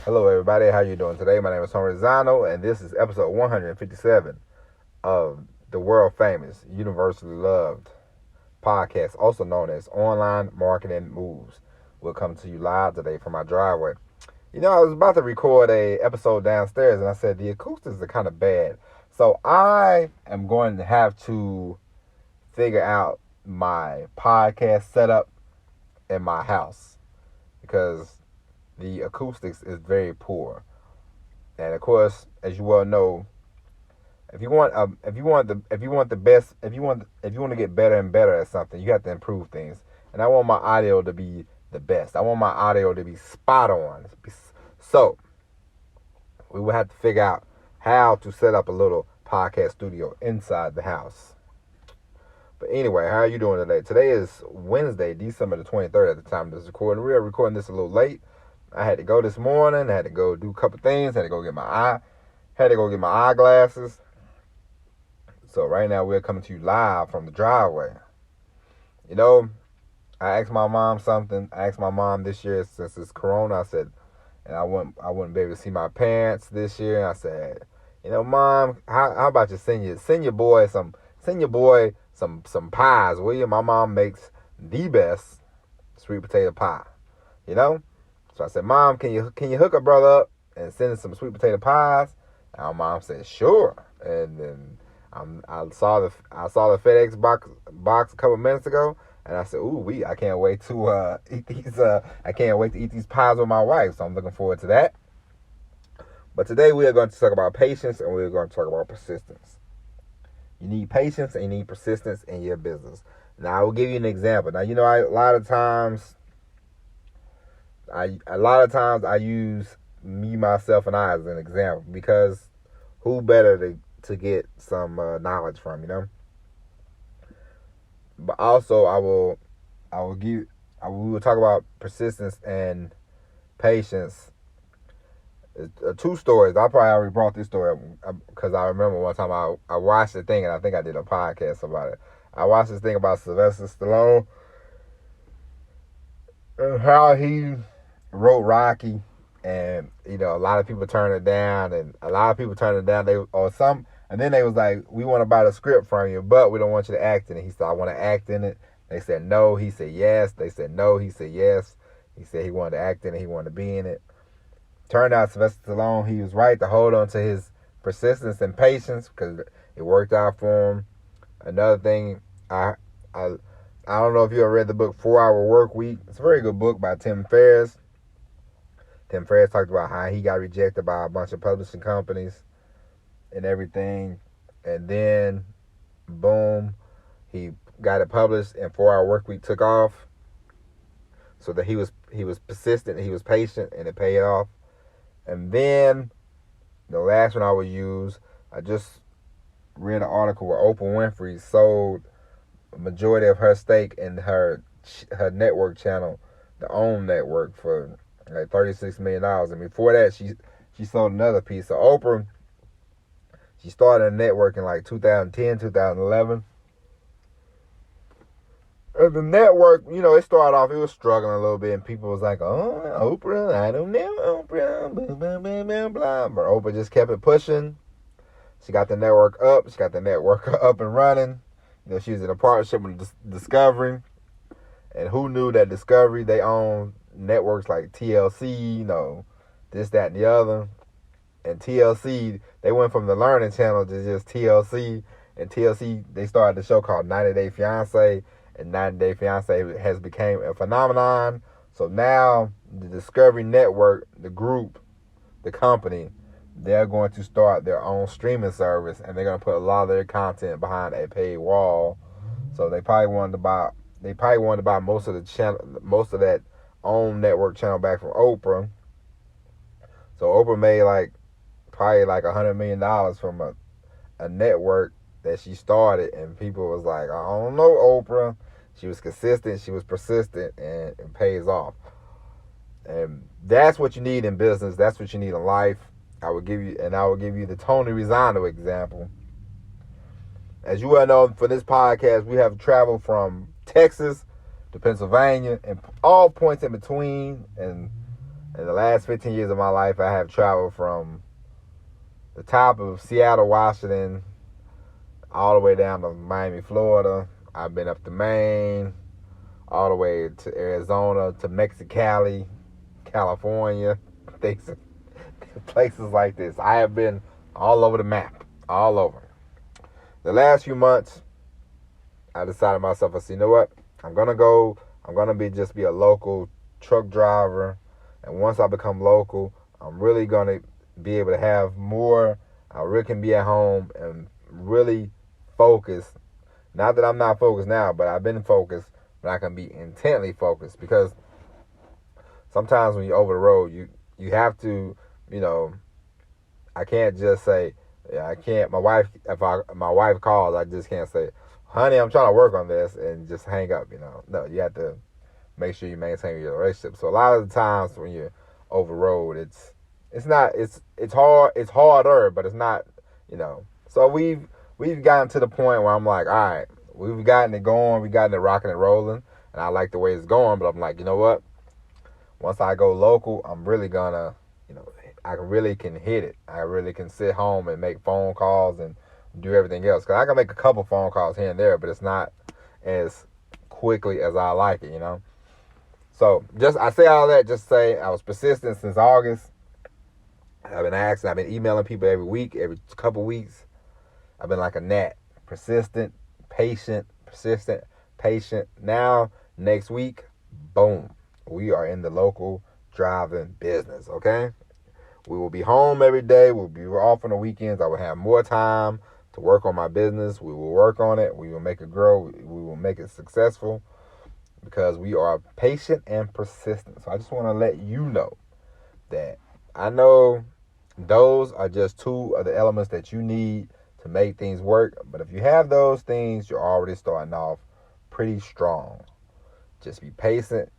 Hello, everybody. How you doing today? My name is Tony Zano, and this is episode 157 of the world famous, universally loved podcast, also known as Online Marketing Moves. We'll come to you live today from my driveway. I was about to record a episode downstairs, and I said the acoustics are kind of bad, so I am going to have to figure out my podcast setup in my house because the acoustics is very poor. And of course, as you well know, if you want to get better and better at something, you have to improve things. And I want my audio to be the best. I want my audio to be spot on. So we will have to figure out how to set up a little podcast studio inside the house. But anyway, how are you doing today? Today is Wednesday, December the 23rd at the time of this recording. We are recording this a little late. I had to go this morning. I had to go do a couple things. Had to go get my eyeglasses. So right now we're coming to you live from the driveway. I asked my mom something. I asked my mom this year, since it's Corona, I said, and I wouldn't be able to see my parents this year. And I said, Mom, how about you send your boy some pies, will you? My mom makes the best sweet potato pie. So I said, Mom, can you hook a brother up and send some sweet potato pies? And my mom said, sure. And then I saw the FedEx box a couple minutes ago, and I said, I can't wait to eat these. I can't wait to eat these pies with my wife. So I'm looking forward to that. But today we are going to talk about patience, and we're going to talk about persistence. You need patience and you need persistence in your business. Now I will give you an example. Now a lot of times I use me, myself, and I as an example, because who better to get some knowledge from, But also we will talk about persistence and patience. Two stories. I probably already brought this story up because I remember one time I watched the thing, and I think I did a podcast about it. I watched this thing about Sylvester Stallone and how he wrote Rocky, and a lot of people turned it down, and then they was like, we want to buy the script from you, but we don't want you to act in it. He said, I want to act in it. They said no. He said yes. They said no. He said yes. He said he wanted to act in it. He wanted to be in it. Turned out Sylvester Stallone, he was right to hold on to his persistence and patience because it worked out for him. Another thing, I don't know if you ever read the book 4 Hour Work Week. It's a very good book by Tim Ferriss. Tim Ferriss talked about how he got rejected by a bunch of publishing companies and everything. And then, boom, he got it published, and 4 Hour Work Week took off. So that he was persistent, he was patient, and it paid off. And then, the last one I would use, I just read an article where Oprah Winfrey sold a majority of her stake in her network channel, the OWN network, for like $36 million. And before that, she sold another piece. So Oprah, she started a network in like 2010, 2011. And the network, it started off, it was struggling a little bit, and people was like, oh, Oprah, I don't know, Oprah, blah, blah, blah, blah, blah. But Oprah just kept it pushing. She got the network up. She got the network up and running. She was in a partnership with Discovery. And who knew that Discovery, they own networks like TLC, this, that, and the other. And TLC, they went from the Learning Channel to just TLC. And TLC, they started a show called 90 Day Fiancé. And 90 Day Fiancé has become a phenomenon. So now the Discovery Network, the group, the company, they're going to start their own streaming service, and they're going to put a lot of their content behind a paid wall. So they probably wanted to buy most of that own network channel back from Oprah. So Oprah made probably $100 million from a network that she started, and people was like, I don't know, Oprah. She was consistent, she was persistent, and it pays off. And that's what you need in business. That's what you need in life. I will give you the Tony Rizzano example. As you well know, for this podcast, we have traveled from Texas to Pennsylvania and all points in between, and In the last 15 years of my life, I have traveled from the top of Seattle, Washington, all the way down to Miami, Florida. I've been up to Maine, all the way to Arizona, to Mexicali, California, places like this. I have been all over the map, all over. The last few months, I decided myself, I said, you know what? I'm going to just be a local truck driver. And once I become local, I'm really going to be able to have more. I really can be at home and really focus. Not that I'm not focused now, but I've been focused, but I can be intently focused, because sometimes when you're over the road, you have to, I can't just say, I can't, my wife calls, I just can't say, honey, I'm trying to work on this, and just hang up, No, you have to make sure you maintain your relationship. So a lot of the times when you're over the road, it's harder, but it's not, So we've gotten to the point where I'm like, all right, we've gotten it going, we gotten it rocking and rolling, and I like the way it's going, but I'm like, you know what? Once I go local, I'm really gonna, I really can hit it. I really can sit home and make phone calls and do everything else. Because I can make a couple phone calls here and there, but it's not as quickly as I like it, So I say all that just to say I was persistent since August. I've been emailing people every week, every couple weeks. I've been like a gnat. Persistent, patient. Now, next week, boom. We are in the local driving business, okay? We will be home every day. We'll be off on the weekends. I will have more time to work on my business. We will work on it. We will make it grow. We will make it successful, because we are patient and persistent. So I just want to let you know that I know those are just two of the elements that you need to make things work. But if you have those things, you're already starting off pretty strong. Just be patient,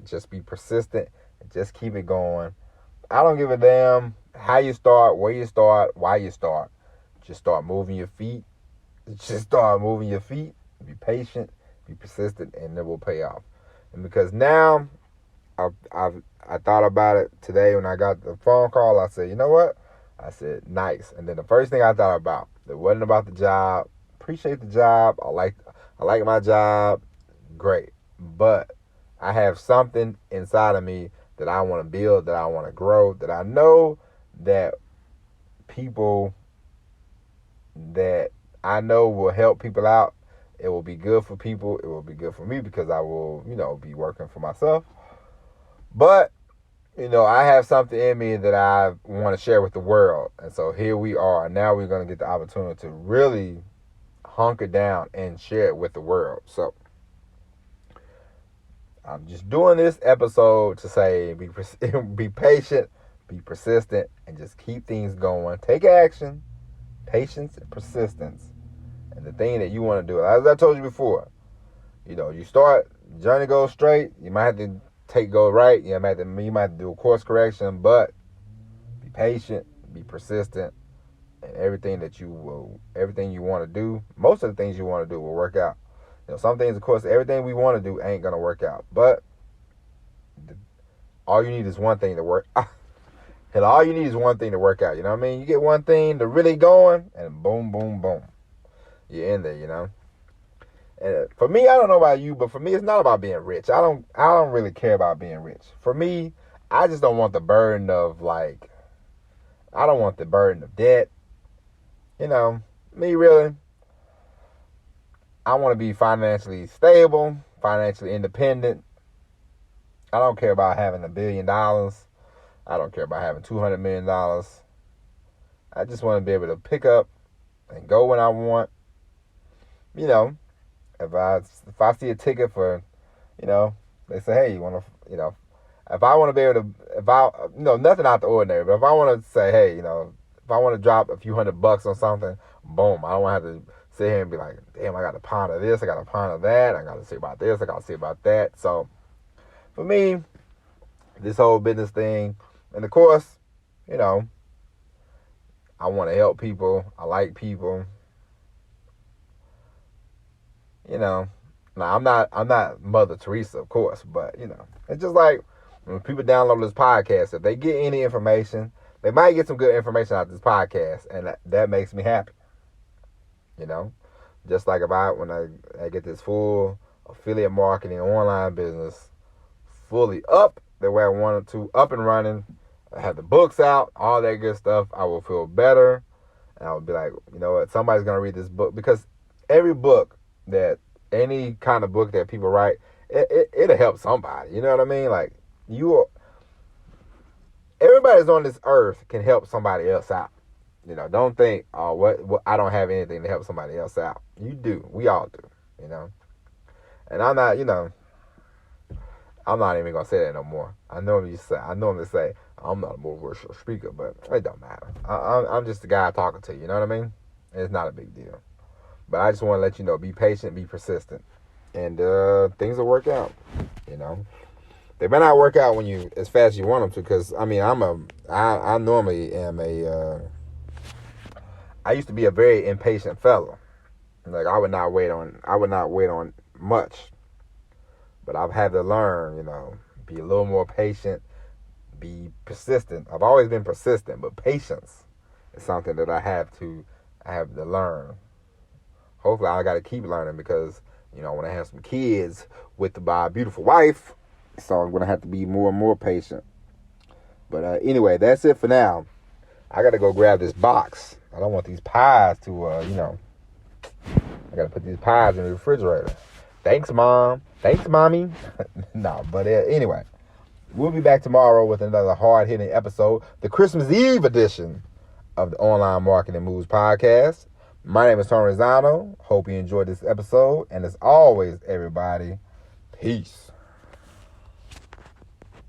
just be persistent, and just keep it going. I don't give a damn how you start, where you start, why you start. Just start moving your feet. Be patient, be persistent, and it will pay off. And because now I thought about it today when I got the phone call, I said, you know what? I said, nice. And then the first thing I thought about, it wasn't about the job. Appreciate the job. I like my job. Great. But I have something inside of me that I want to build, that I want to grow, that I know that people that I know will help people out. It will be good for people. It will be good for me, because I will, be working for myself. But, I have something in me that I want to share with the world. And so here we are. Now we're going to get the opportunity to really hunker down and share it with the world. So I'm just doing this episode to say be patient, be persistent, and just keep things going. Take action, patience, and persistence. And the thing that you want to do, as I told you before, you start, journey goes straight, you might have to go right, you might have to do a course correction, but be patient, be persistent, and everything you want to do, most of the things you want to do will work out. Some things, of course, everything we want to do ain't going to work out. But all you need is one thing to work. Hell, all you need is one thing to work out. You know what I mean? You get one thing to really going, and boom, boom, boom. You're in there, And for me, I don't know about you, but for me, it's not about being rich. I don't really care about being rich. For me, I just don't want the burden of I don't want the burden of debt. Me really. I want to be financially stable, financially independent. I don't care about having $1 billion. I don't care about having $200 million. I just want to be able to pick up and go when I want. If I see a ticket for, they say, hey, you want to, if I want to be able to, nothing out the ordinary, but if I want to say, hey, if I want to drop a few $100 on something, boom, I don't want to have to sit here and be like, damn, I got a pound of this, I got a pound of that, I got to see about this, I got to see about that. So for me, this whole business thing, and of course, I want to help people. I like people. Now I'm not Mother Teresa, of course, but it's just like When people download this podcast, if they get any information, they might get some good information out of this podcast, and that makes me happy. You know, just like when I get this full affiliate marketing online business fully up the way I wanted to, up and running, I have the books out, all that good stuff, I will feel better, and I would be like, you know what, somebody's gonna read this book, because every book any kind of book that people write, it'll help somebody. You know what I mean? Like everybody's on this earth can help somebody else out. You know, don't think, oh, what I don't have anything to help somebody else out. You do. We all do. You know, and I'm not. You know, I'm not even gonna say that no more. I normally say I'm not a motivational speaker, but it don't matter. I'm just the guy talking to you. You know what I mean? It's not a big deal. But I just want to let you know, be patient, be persistent, and things will work out. You know, they may not work out when you as fast as you want them to, because I mean, I normally am I used to be a very impatient fellow. Like I would not wait on much. But I've had to learn, you know, be a little more patient, be persistent. I've always been persistent, but patience is something that I have to learn. Hopefully I got to keep learning, because, you know, when I have some kids with my beautiful wife, so I'm going to have to be more and more patient. But anyway, that's it for now. I got to go grab this box. I don't want these pies to, you know, I got to put these pies in the refrigerator. Thanks, Mom. Thanks, Mommy. No, but anyway, we'll be back tomorrow with another hard-hitting episode, the Christmas Eve edition of the Online Marketing Moves podcast. My name is Tony Rizzano. Hope you enjoyed this episode. And as always, everybody, peace.